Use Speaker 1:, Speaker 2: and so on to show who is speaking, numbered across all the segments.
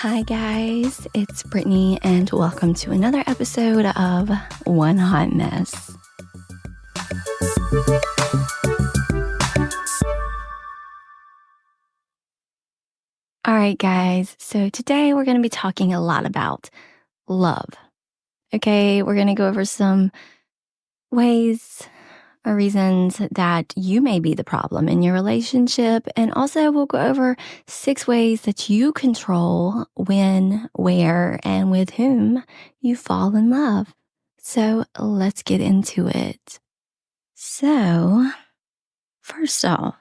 Speaker 1: Hi, guys. It's Brittany, and welcome to another episode of One Hot Mess. All right, guys. So today we're going to be talking a lot about love. Okay, we're going to go over some ways or reasons that you may be the problem in your relationship. And also, we'll go over 6 ways that you control when, where, and with whom you fall in love. So let's get into it. So, first off,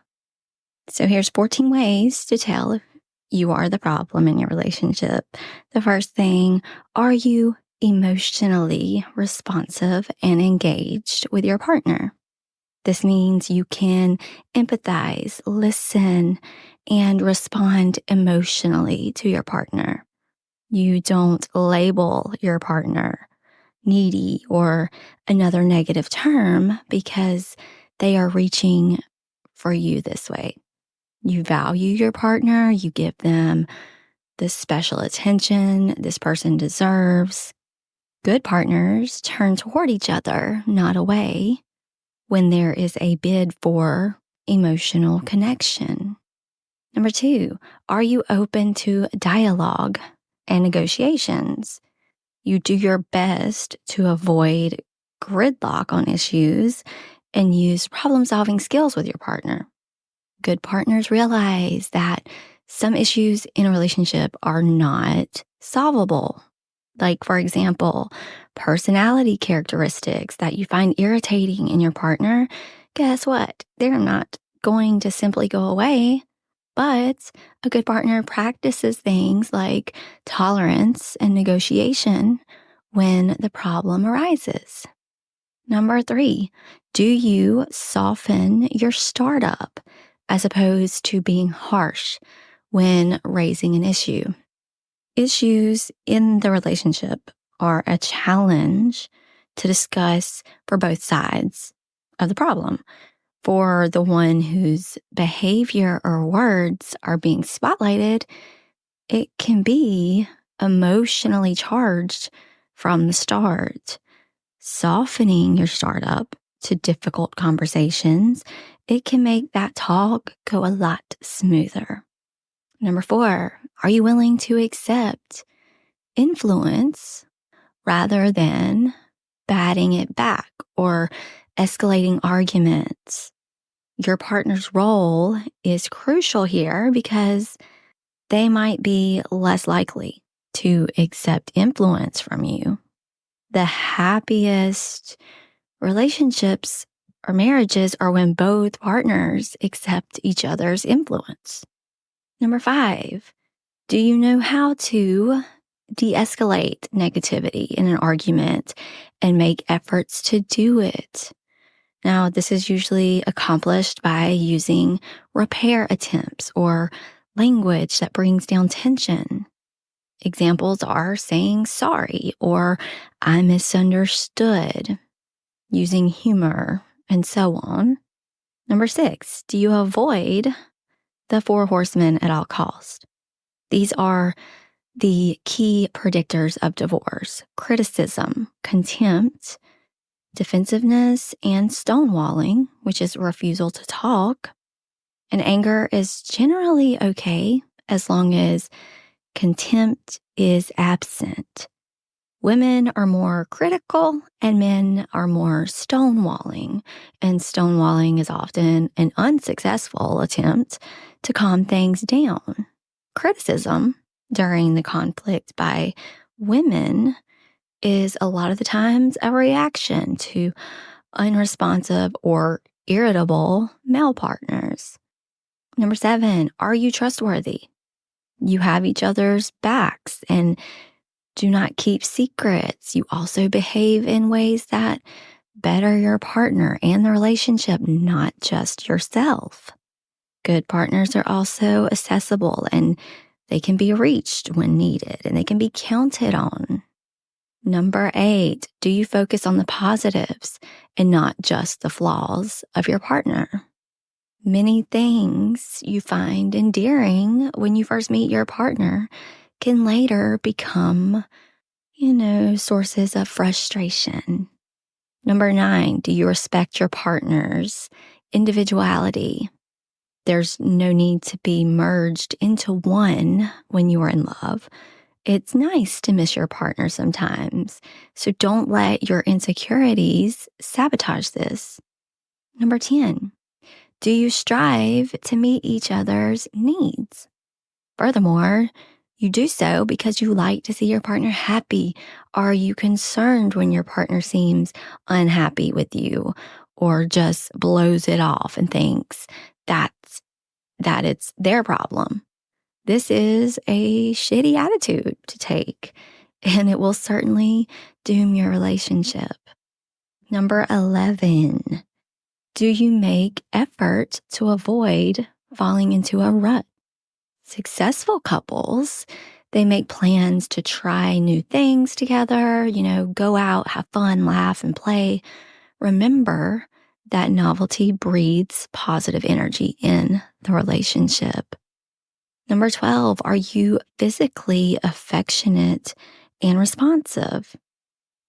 Speaker 1: here's 14 ways to tell if you are the problem in your relationship. The first thing, are you emotionally responsive and engaged with your partner? This means you can empathize, listen, and respond emotionally to your partner. You don't label your partner needy or another negative term because they are reaching for you this way. You value your partner, you give them the special attention this person deserves. Good partners turn toward each other, not away, when there is a bid for emotional connection. Number 2, are you open to dialogue and negotiations? You do your best to avoid gridlock on issues and use problem-solving skills with your partner. Good partners realize that some issues in a relationship are not solvable. Like, for example, personality characteristics that you find irritating in your partner. Guess what? They're not going to simply go away. But a good partner practices things like tolerance and negotiation when the problem arises. Number 3, do you soften your startup as opposed to being harsh when raising an issue? Issues in the relationship are a challenge to discuss for both sides of the problem. For the one whose behavior or words are being spotlighted, it can be emotionally charged from the start. Softening your startup to difficult conversations, it can make that talk go a lot smoother. Number 4, are you willing to accept influence rather than batting it back or escalating arguments? Your partner's role is crucial here because they might be less likely to accept influence from you. The happiest relationships or marriages are when both partners accept each other's influence. Number 5, do you know how to de-escalate negativity in an argument and make efforts to do it? Now, this is usually accomplished by using repair attempts or language that brings down tension. Examples are saying sorry or I misunderstood, using humor, and so on. Number 6, do you avoid the 4 horsemen at all costs? These are the key predictors of divorce: criticism, contempt, defensiveness, and stonewalling, which is refusal to talk. And anger is generally okay as long as contempt is absent. Women are more critical and men are more stonewalling. And stonewalling is often an unsuccessful attempt to calm things down. Criticism during the conflict by women is a lot of the times a reaction to unresponsive or irritable male partners. Number 7, are you trustworthy? You have each other's backs and do not keep secrets. You also behave in ways that better your partner and the relationship, not just yourself. Good partners are also accessible and they can be reached when needed and they can be counted on. Number 8, do you focus on the positives and not just the flaws of your partner? Many things you find endearing when you first meet your partner can later become, sources of frustration. Number 9, do you respect your partner's individuality? There's no need to be merged into one when you are in love. It's nice to miss your partner sometimes, so don't let your insecurities sabotage this. Number 10, do you strive to meet each other's needs? Furthermore, you do so because you like to see your partner happy. Are you concerned when your partner seems unhappy with you or just blows it off and thinks that it's their problem? This is a shitty attitude to take, and it will certainly doom your relationship. Number 11, do you make effort to avoid falling into a rut? Successful couples, they make plans to try new things together, go out, have fun, laugh, and play. Remember that novelty breeds positive energy in the relationship. Number 12, are you physically affectionate and responsive?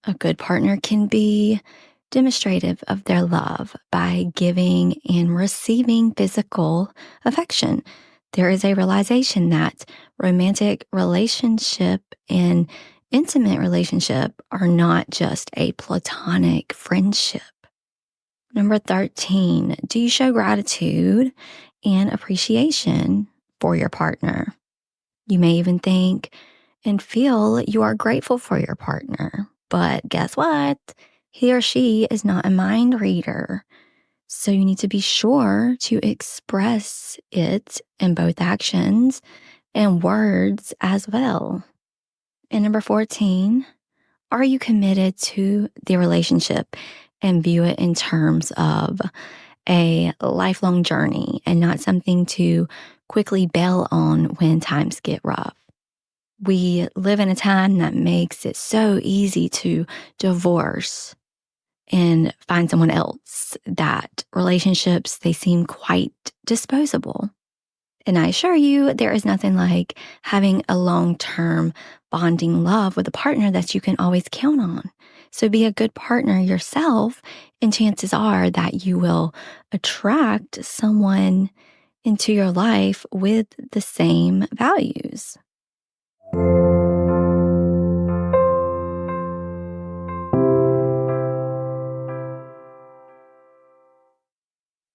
Speaker 1: A good partner can be demonstrative of their love by giving and receiving physical affection. There is a realization that romantic relationship and intimate relationship are not just a platonic friendship. Number 13, do you show gratitude and appreciation for your partner? You may even think and feel you are grateful for your partner, but guess what? He or she is not a mind reader. So you need to be sure to express it in both actions and words as well. And number 14, are you committed to the relationship and view it in terms of a lifelong journey and not something to quickly bail on when times get rough? We live in a time that makes it so easy to divorce and find someone else, that relationships, they seem quite disposable. And I assure you, there is nothing like having a long-term bonding love with a partner that you can always count on. So be a good partner yourself, and chances are that you will attract someone into your life with the same values.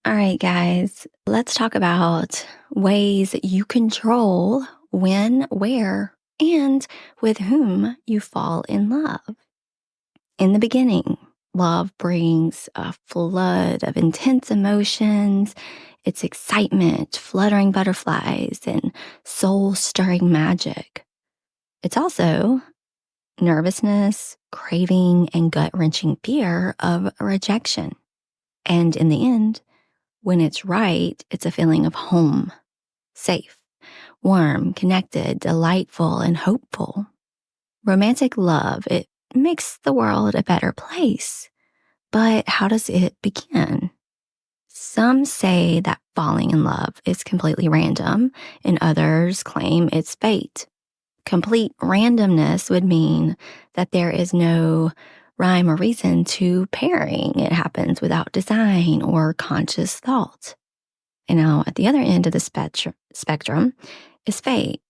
Speaker 1: All right, guys, let's talk about ways you control when, where, and with whom you fall in love. In the beginning, love brings a flood of intense emotions. It's excitement, fluttering butterflies, and soul-stirring magic. It's also nervousness, craving, and gut-wrenching fear of rejection. And in the end, when it's right, it's a feeling of home, safe, warm, connected, delightful, and hopeful. Romantic love, it makes the world a better place. But how does it begin? Some say that falling in love is completely random, and others claim it's fate. Complete randomness would mean that there is no rhyme or reason to pairing. It happens without design or conscious thought. And now at the other end of the spectrum is fate,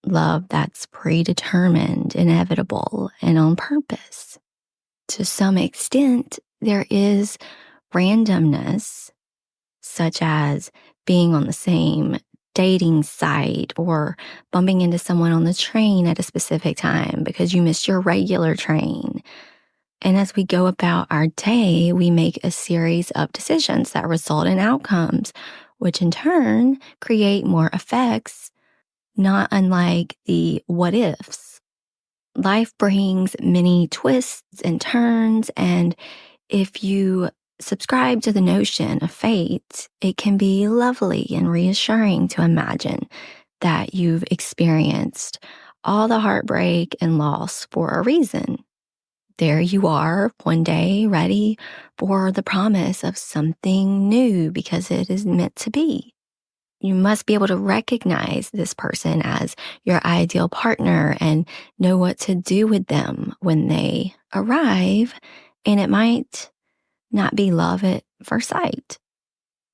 Speaker 1: love that's predetermined, inevitable, and on purpose. To some extent, there is randomness, such as being on the same dating site or bumping into someone on the train at a specific time because you missed your regular train. And as we go about our day, we make a series of decisions that result in outcomes, which in turn create more effects, not unlike the what ifs. Life brings many twists and turns, and if you subscribe to the notion of fate, it can be lovely and reassuring to imagine that you've experienced all the heartbreak and loss for a reason. There you are one day ready for the promise of something new because it is meant to be. You must be able to recognize this person as your ideal partner and know what to do with them when they arrive. And it might not be love at first sight.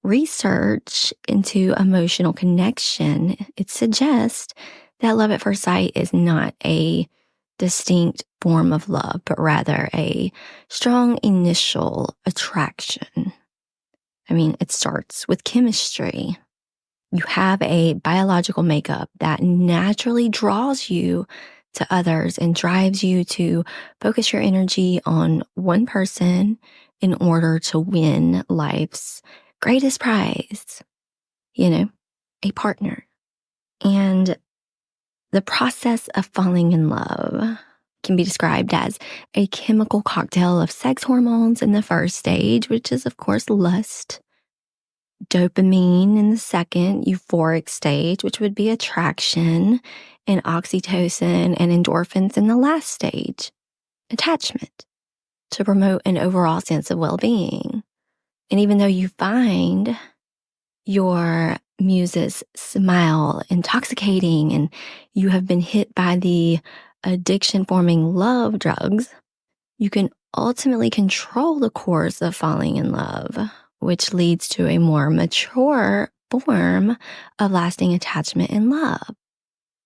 Speaker 1: Research into emotional connection, it suggests that love at first sight is not a distinct form of love, but rather a strong initial attraction. I mean, it starts with chemistry. You have a biological makeup that naturally draws you to others and drives you to focus your energy on one person in order to win life's greatest prize, a partner. And the process of falling in love can be described as a chemical cocktail of sex hormones in the first stage, which is, of course, lust. Dopamine in the second, euphoric stage, which would be attraction, and oxytocin and endorphins in the last stage, attachment, to promote an overall sense of well-being. And even though you find your muse's smile intoxicating and you have been hit by the addiction-forming love drugs, you can ultimately control the course of falling in love, which leads to a more mature form of lasting attachment and love.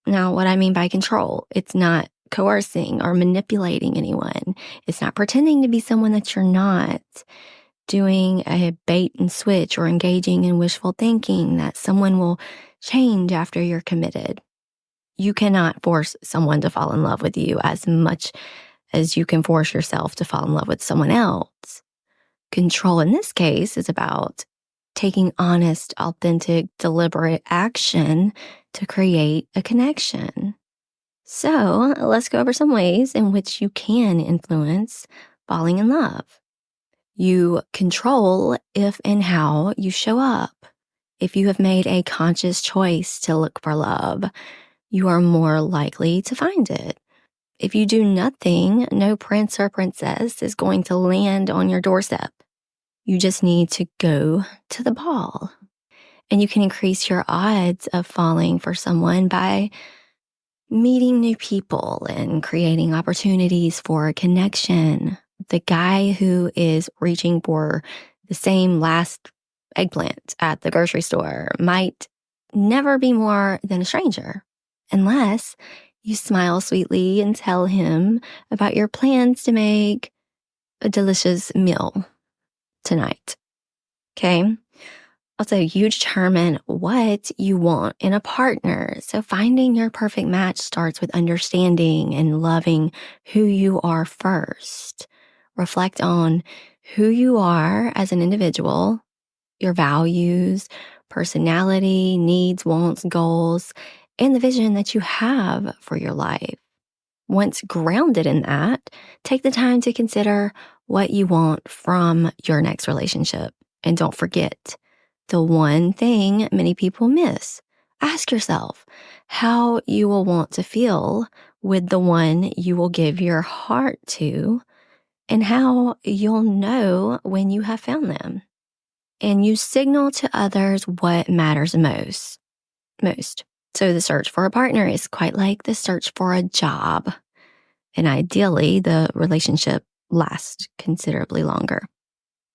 Speaker 1: Now, what I mean by control, it's not coercing or manipulating anyone. It's not pretending to be someone that you're not, doing a bait and switch or engaging in wishful thinking that someone will change after you're committed. You cannot force someone to fall in love with you as much as you can force yourself to fall in love with someone else. Control in this case is about taking honest, authentic, deliberate action to create a connection. So let's go over some ways in which you can influence falling in love. You control if and how you show up. If you have made a conscious choice to look for love, you are more likely to find it. If you do nothing, no prince or princess is going to land on your doorstep. You just need to go to the ball. And you can increase your odds of falling for someone by meeting new people and creating opportunities for connection. The guy who is reaching for the same last eggplant at the grocery store might never be more than a stranger, unless you smile sweetly and tell him about your plans to make a delicious meal tonight. Okay? Also, you determine what you want in a partner. So finding your perfect match starts with understanding and loving who you are first. Reflect on who you are as an individual, your values, personality, needs, wants, goals, and the vision that you have for your life. Once grounded in that, take the time to consider what you want from your next relationship. And don't forget the one thing many people miss. Ask yourself how you will want to feel with the one you will give your heart to, and how you'll know when you have found them. And you signal to others what matters most. So the search for a partner is quite like the search for a job. And ideally, the relationship lasts considerably longer.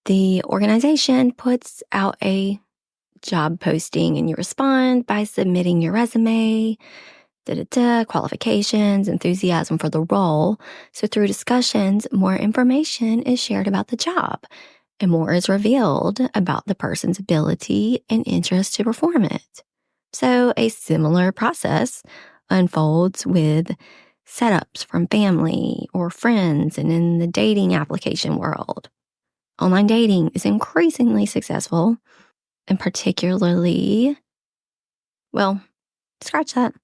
Speaker 1: The organization puts out a job posting and you respond by submitting your resume, qualifications, enthusiasm for the role. So through discussions, more information is shared about the job and more is revealed about the person's ability and interest to perform it. So a similar process unfolds with setups from family or friends and in the dating application world. Online dating is increasingly successful and particularly, well, scratch that.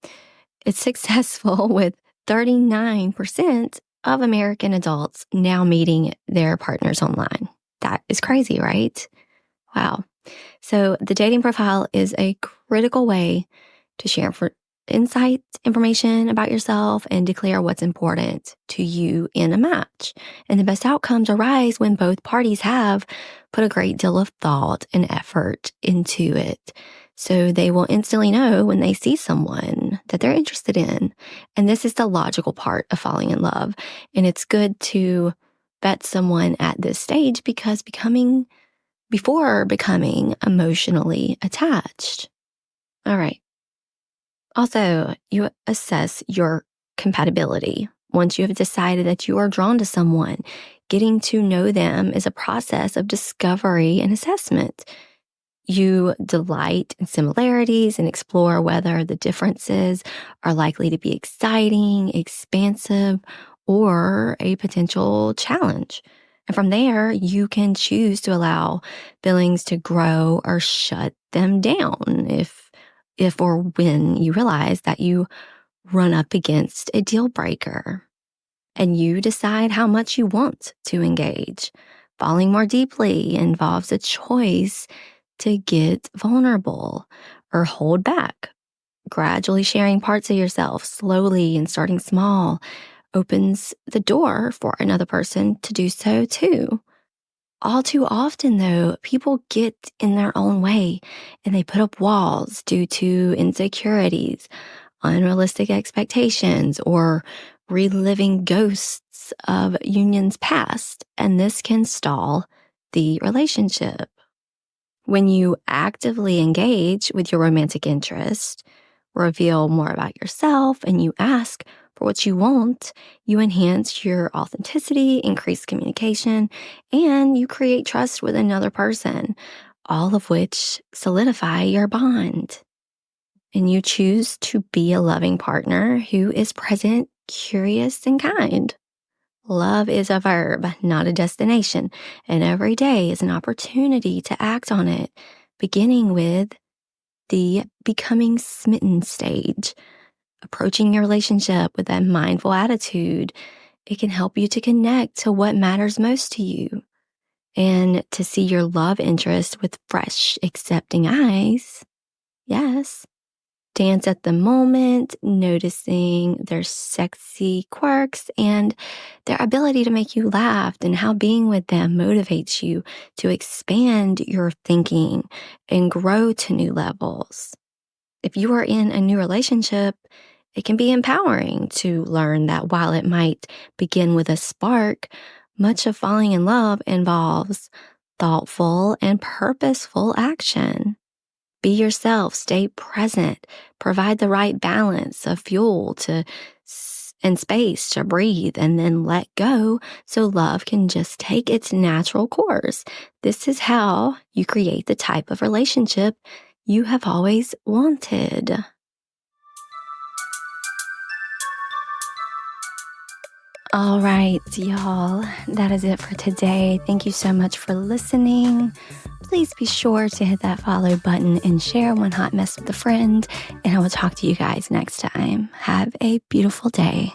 Speaker 1: It's successful with 39% of American adults now meeting their partners online. That is crazy, right? Wow. So the dating profile is a critical way to share insights, information about yourself, and declare what's important to you in a match. And the best outcomes arise when both parties have put a great deal of thought and effort into it. So they will instantly know when they see someone that they're interested in. And this is the logical part of falling in love. And it's good to vet someone at this stage because before becoming emotionally attached. All right. Also, you assess your compatibility. Once you have decided that you are drawn to someone, getting to know them is a process of discovery and assessment. You delight in similarities and explore whether the differences are likely to be exciting, expansive, or a potential challenge. And from there, you can choose to allow feelings to grow or shut them down if or when you realize that you run up against a deal breaker. And you decide how much you want to engage. Falling more deeply involves a choice to get vulnerable or hold back. Gradually sharing parts of yourself slowly and starting small opens the door for another person to do so too. All too often, though, people get in their own way and they put up walls due to insecurities, unrealistic expectations, or reliving ghosts of unions past. And this can stall the relationship. When you actively engage with your romantic interest, reveal more about yourself, and you ask for what you want, you enhance your authenticity, increase communication, and you create trust with another person, all of which solidify your bond. And you choose to be a loving partner who is present, curious, and kind. Love is a verb, not a destination, and every day is an opportunity to act on it, beginning with the becoming smitten stage. Approaching your relationship with that mindful attitude, it can help you to connect to what matters most to you and to see your love interest with fresh, accepting eyes. Yes. Dance at the moment, noticing their sexy quirks and their ability to make you laugh and how being with them motivates you to expand your thinking and grow to new levels. If you are in a new relationship, it can be empowering to learn that while it might begin with a spark, much of falling in love involves thoughtful and purposeful action. Be yourself, stay present, provide the right balance of fuel and space to breathe, and then let go so love can just take its natural course. This is how you create the type of relationship you have always wanted. All right, y'all, that is it for today. Thank you so much for listening. Please be sure to hit that follow button and share one hot mess with a friend. And I will talk to you guys next time. Have a beautiful day.